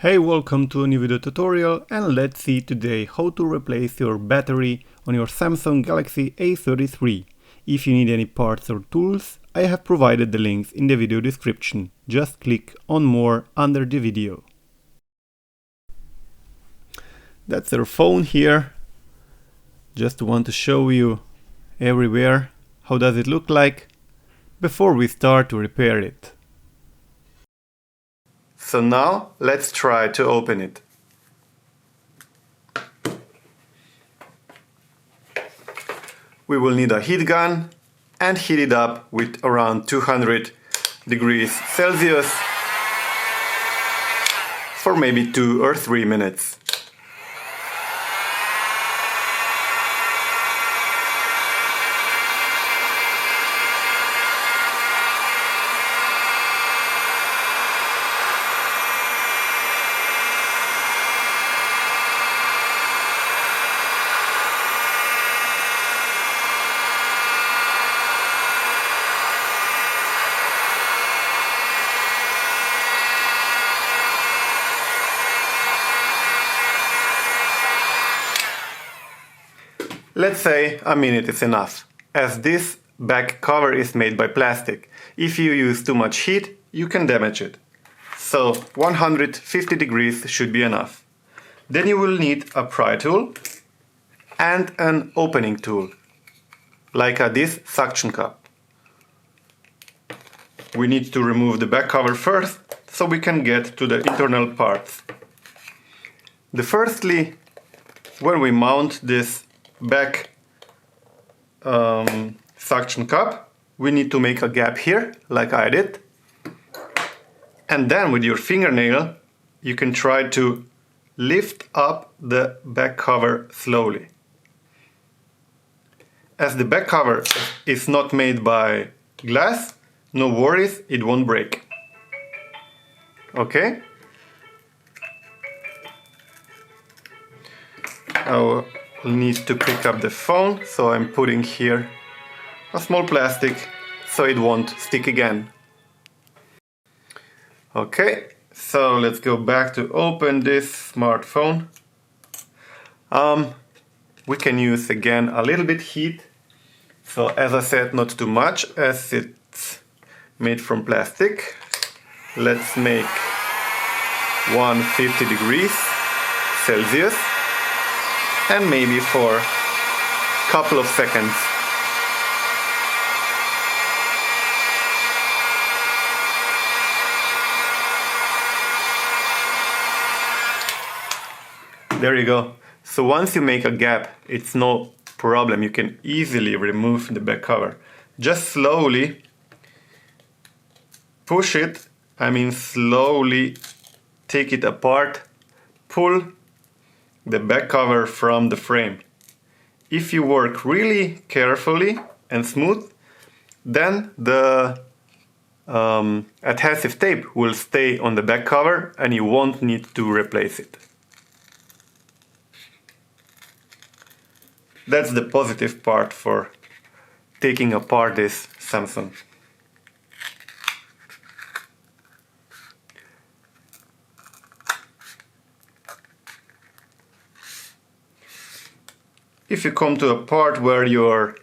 Hey, welcome to a new video tutorial, and let's see today how to replace your battery on your Samsung Galaxy A33. If you need any parts or tools, I have provided the links in the video description. Just click on more under the video. That's our phone here. Just want to show you everywhere how does it look like before we start to repair it. So now let's try to open it. We will need a heat gun and heat it up with around 200 degrees Celsius for maybe 2 or 3 minutes. Let's say a minute is enough, as this back cover is made by plastic. If you use too much heat, you can damage it. So 150 degrees should be enough. Then you will need a pry tool and an opening tool, like this suction cup. We need to remove the back cover first, so we can get to the internal parts. Firstly, when we mount this back suction cup, we need to make a gap here, like I did. And then with your fingernail, you can try to lift up the back cover slowly. As the back cover is not made by glass, no worries, it won't break. Okay? I'll need to pick up the phone, so I'm putting here a small plastic so it won't stick again. Okay, so let's go back to open this smartphone. We can use again a little bit heat. So as I said, not too much as it's made from plastic. Let's make 150 degrees Celsius. And maybe for a couple of seconds. There you go. So once you make a gap, it's no problem. You can easily remove the back cover. Just slowly push it, slowly take it apart, pull the back cover from the frame. If you work really carefully and smooth, then the adhesive tape will stay on the back cover and you won't need to replace it. That's the positive part for taking apart this Samsung. If you come to a part where your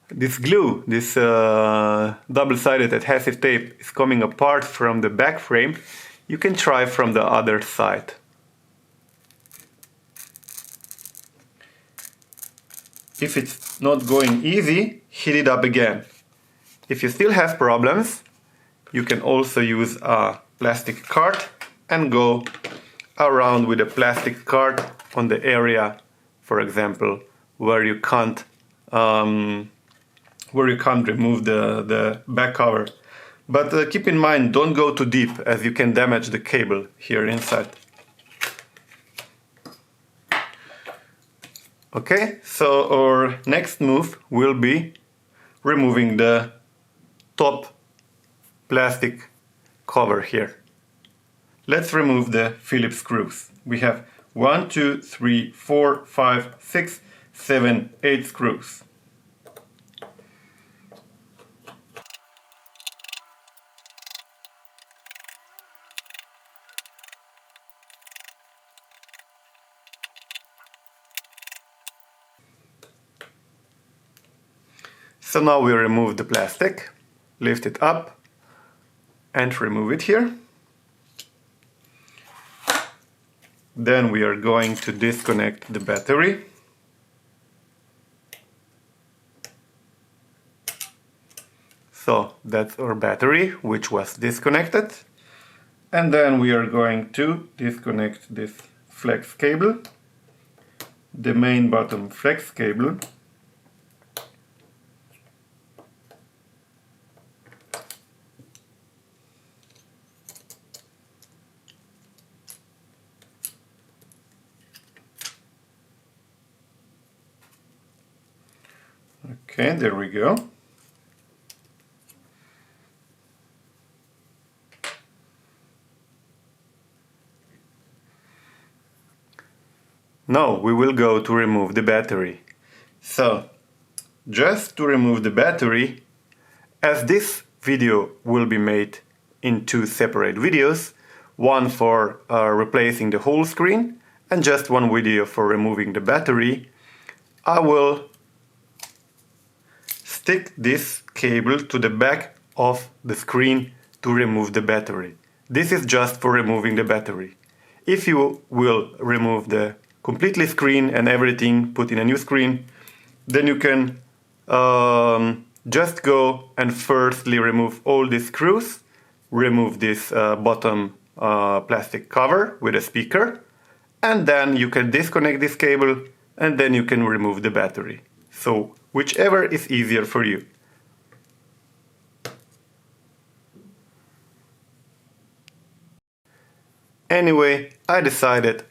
this glue, this double-sided adhesive tape is coming apart from the back frame, you can try from the other side. If it's not going easy, heat it up again. If you still have problems, you can also use a plastic card and go around with a plastic card on the area, for example, where you can't remove the back cover. But keep in mind, don't go too deep, as you can damage the cable here inside. Okay, so our next move will be removing the top plastic cover here. Let's remove the Phillips screws. We have 1, 2, 3, 4, 5, 6, 7, 8 screws. So now we remove the plastic, lift it up and remove it here. Then we are going to disconnect the battery. So that's our battery, which was disconnected. And then we are going to disconnect this flex cable, the main bottom flex cable. Okay, there we go. Now we will go to remove the battery. So, just to remove the battery, as this video will be made in two separate videos, one for replacing the whole screen and just one video for removing the battery, I will stick this cable to the back of the screen to remove the battery. This is just for removing the battery. If you will remove the completely screen and everything, put in a new screen, then you can just go and firstly remove all the screws, remove this bottom plastic cover with a speaker, and then you can disconnect this cable and then you can remove the battery. So whichever is easier for you. Anyway, I decided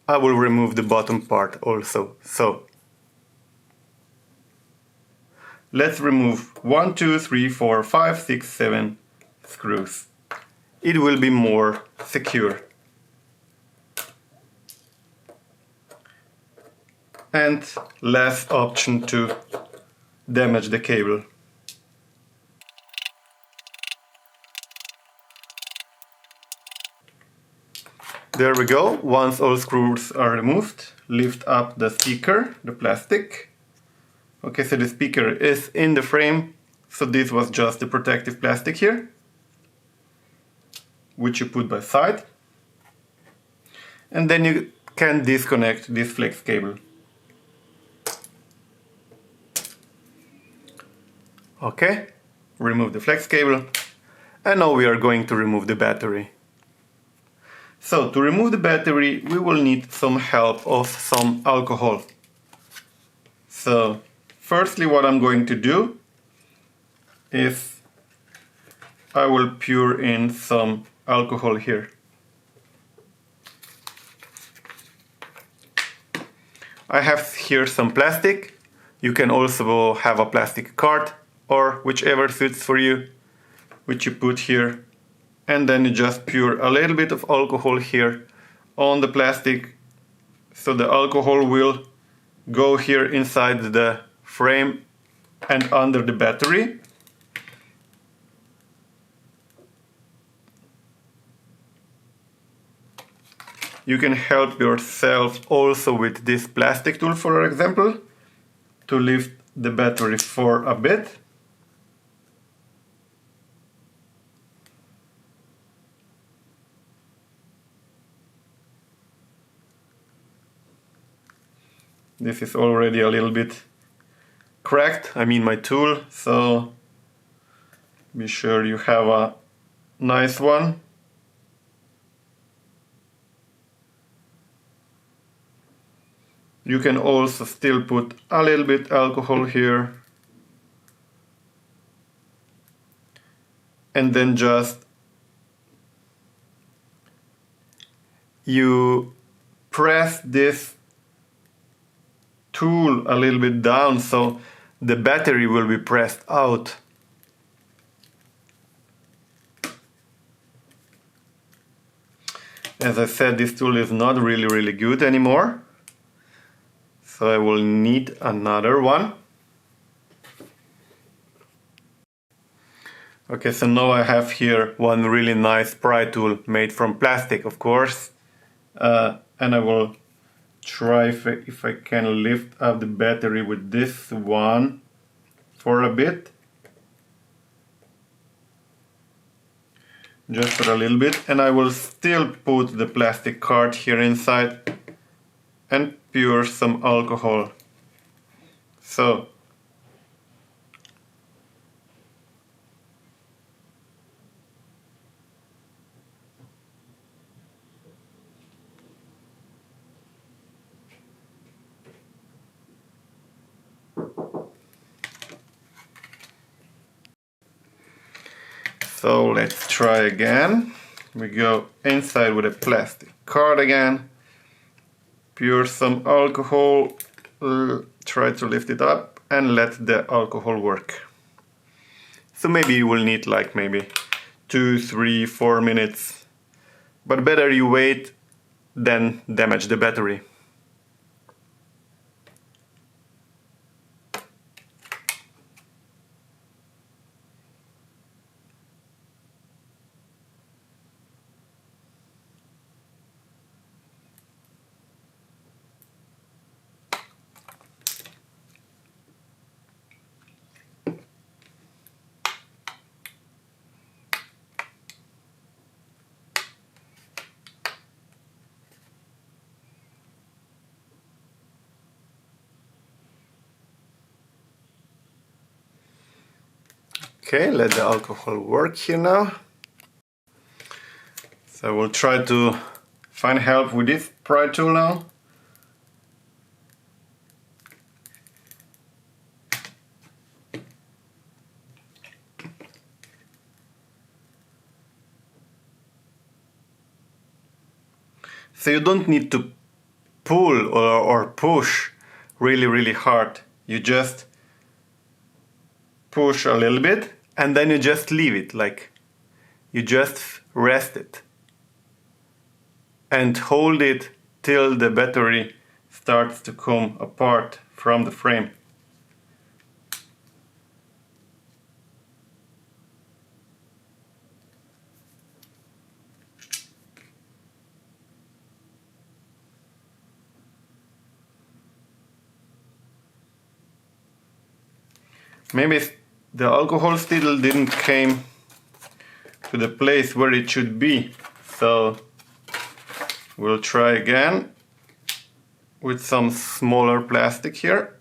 I will remove the bottom part also. So let's remove 1, 2, 3, 4, 5, 6, 7 screws. It will be more secure. And less option to damage the cable. There we go. Once all screws are removed, lift up the speaker, the plastic. Okay, so the speaker is in the frame, so this was just the protective plastic here, which you put by side. And then you can disconnect this flex cable. Okay, remove the flex cable. And now we are going to remove the battery. So to remove the battery, we will need some help of some alcohol. So firstly, what I'm going to do is I will pour in some alcohol here. I have here some plastic. You can also have a plastic card or whichever suits for you, which you put here. And then you just pour a little bit of alcohol here on the plastic, so the alcohol will go here inside the frame and under the battery. You can help yourself also with this plastic tool, for example, to lift the battery for a bit. This is already a little bit cracked, I mean my tool, so be sure you have a nice one. You can also still put a little bit alcohol here and then just you press this tool a little bit down so the battery will be pressed out. As I said, this tool is not really good anymore, so I will need another one. Okay, so now I have here one really nice pry tool made from plastic, of course, and I will try if I can lift up the battery with this one. for a bit. Just for a little bit, and I will still put the plastic card here inside and pour some alcohol. So let's try again. We go inside with a plastic card again, pour some alcohol, try to lift it up and let the alcohol work. So maybe you will need like maybe 2, 3, 4 minutes, but better you wait than damage the battery. Okay, let the alcohol work here now. So we'll try to find help with this pry tool now. So you don't need to pull or push really hard. You just push a little bit and then you just leave it, like you just rest it and hold it till the battery starts to come apart from the frame. Maybe the alcohol still didn't came to the place where it should be, so we'll try again with some smaller plastic here.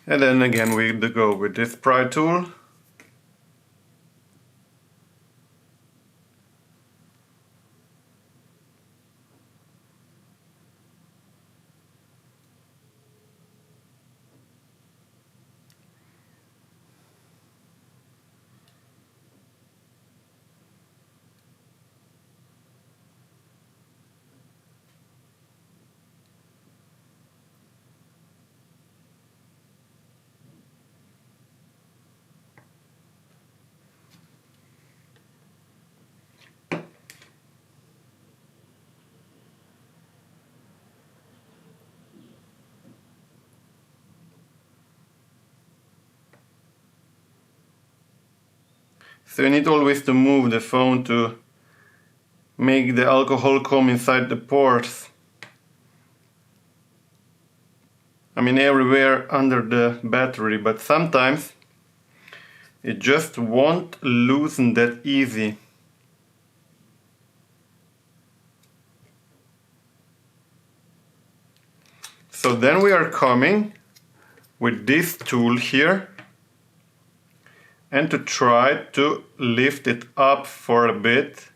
And then again we go with this pry tool. So you need always to move the phone to make the alcohol come inside the pores. I mean everywhere under the battery, but sometimes it just won't loosen that easy. So then we are coming with this tool here and to try to lift it up for a bit.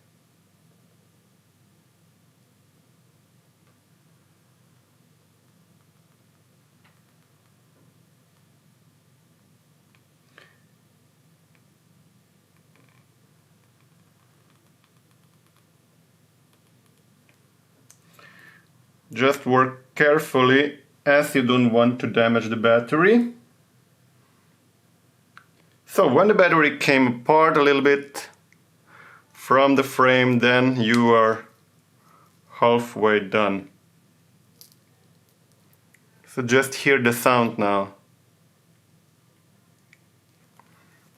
Just work carefully as you don't want to damage the battery. So when the battery came apart a little bit from the frame, then you are halfway done. So just hear the sound now.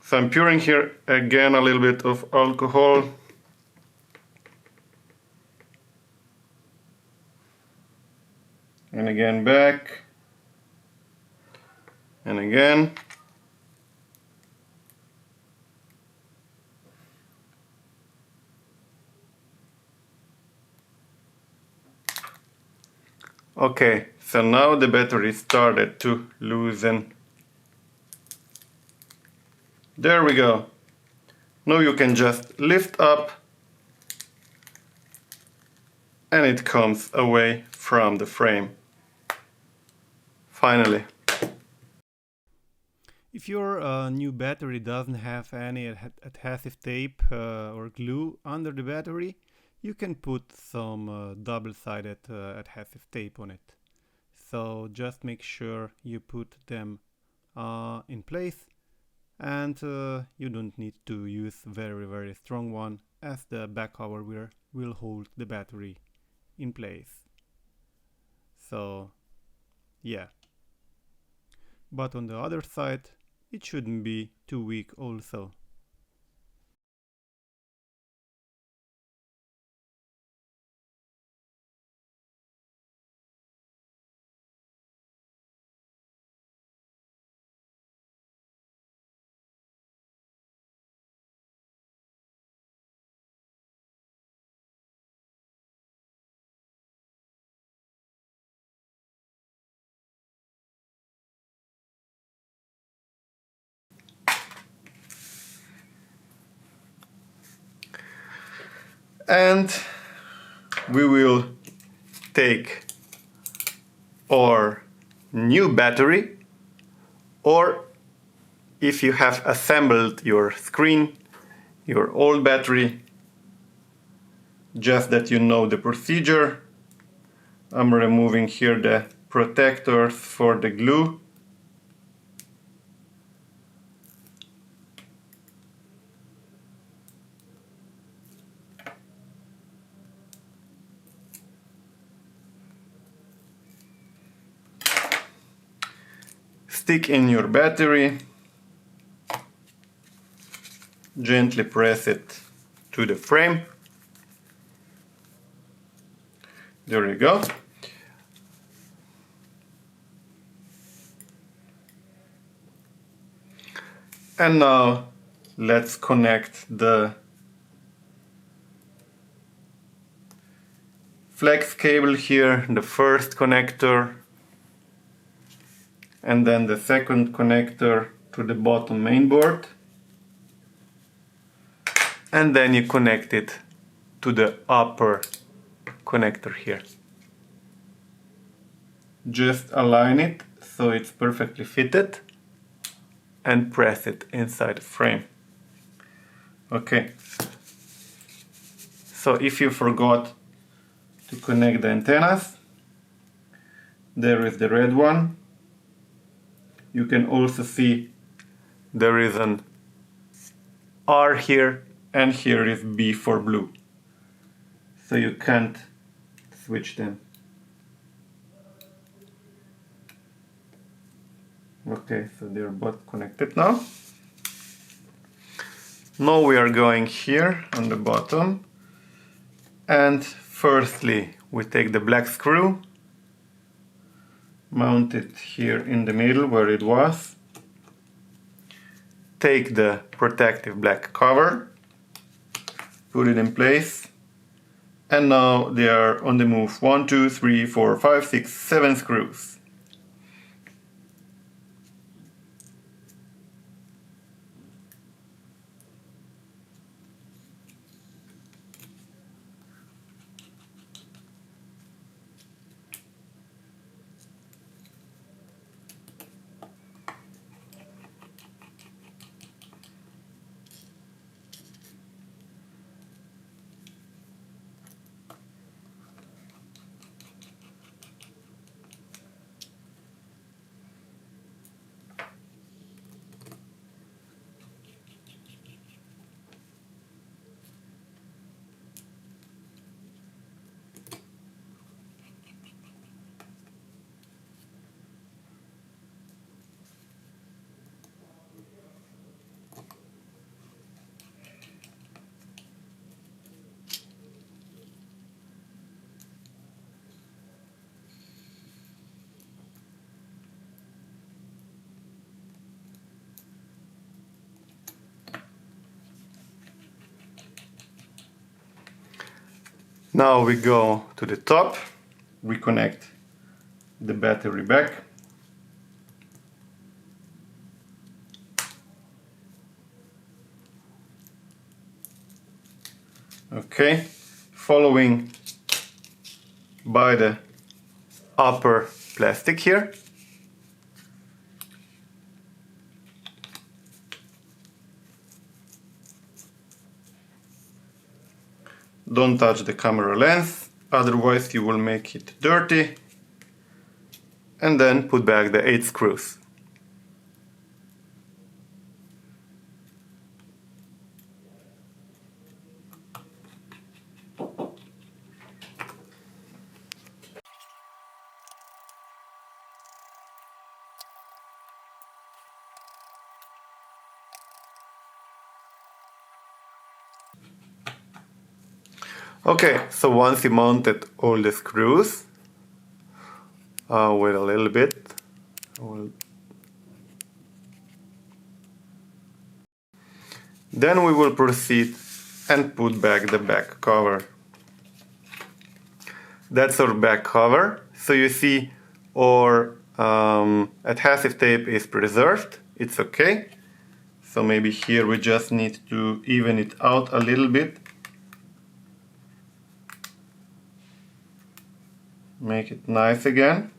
So I'm pouring here again a little bit of alcohol. And again back. And again. Okay, so now the battery started to loosen. There we go. Now you can just lift up and it comes away from the frame. Finally. If your new battery doesn't have any adhesive tape or glue under the battery, you can put some double-sided adhesive tape on it. So just make sure you put them in place, and you don't need to use very strong one, as the back cover will hold the battery in place. So yeah, but on the other side it shouldn't be too weak also. And we will take our new battery, or if you have assembled your screen, your old battery, just that you know the procedure. I'm removing here the protectors for the glue. Stick in your battery, gently press it to the frame. There you go. And now let's connect the flex cable here, the first connector, and then the second connector to the bottom mainboard, and then you connect it to the upper connector here. Just align it so it's perfectly fitted and press it inside the frame. Okay, so if you forgot to connect the antennas, there is the red one. You can also see there is an R here, and here is B for blue. So you can't switch them. Okay, so they're both connected now. Now we are going here on the bottom, and firstly we take the black screw, mount it here in the middle where it was, take the protective black cover, put it in place, and now they are on the move 1, 2, 3, 4, 5, 6, 7 screws. Now we go to the top, reconnect the battery back. Okay, following by the upper plastic here. Don't touch the camera lens, otherwise you will make it dirty. And then put back the 8 screws. Okay, so once you mounted all the screws, wait a little bit. Then we will proceed and put back the back cover. That's our back cover. So you see our adhesive tape is preserved. It's okay. So maybe here we just need to even it out a little bit. Make it nice again.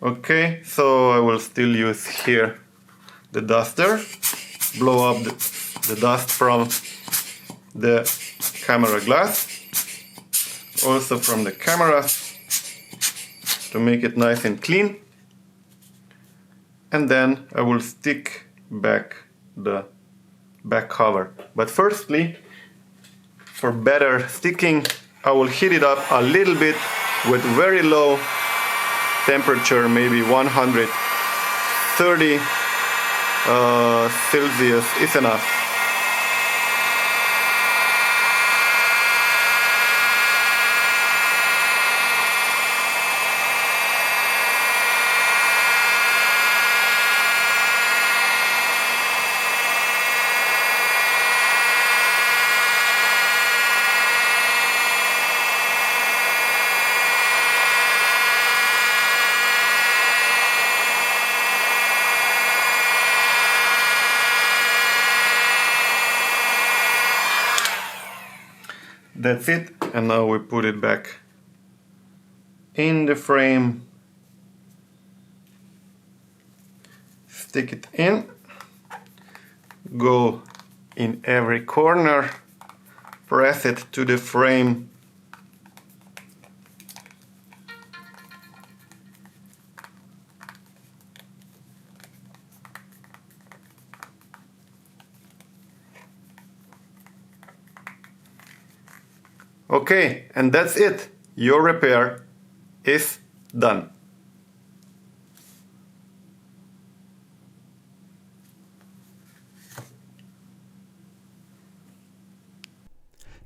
Okay, so I will still use here the duster, blow up the dust from the camera glass, also from the camera, to make it nice and clean. And then I will stick back the back cover. But firstly, for better sticking, I will heat it up a little bit with very low temperature, maybe 130 Celsius is enough. That's it, and now we put it back in the frame, stick it in, go in every corner, press it to the frame, okay, and that's it. Your repair is done.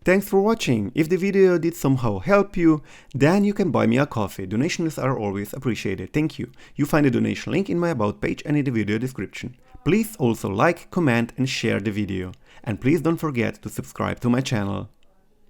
Thanks for watching. If the video did somehow help you, then you can buy me a coffee. Donations are always appreciated. Thank you. You find the donation link in my about page and in the video description. Please also like, comment and share the video. And please don't forget to subscribe to my channel.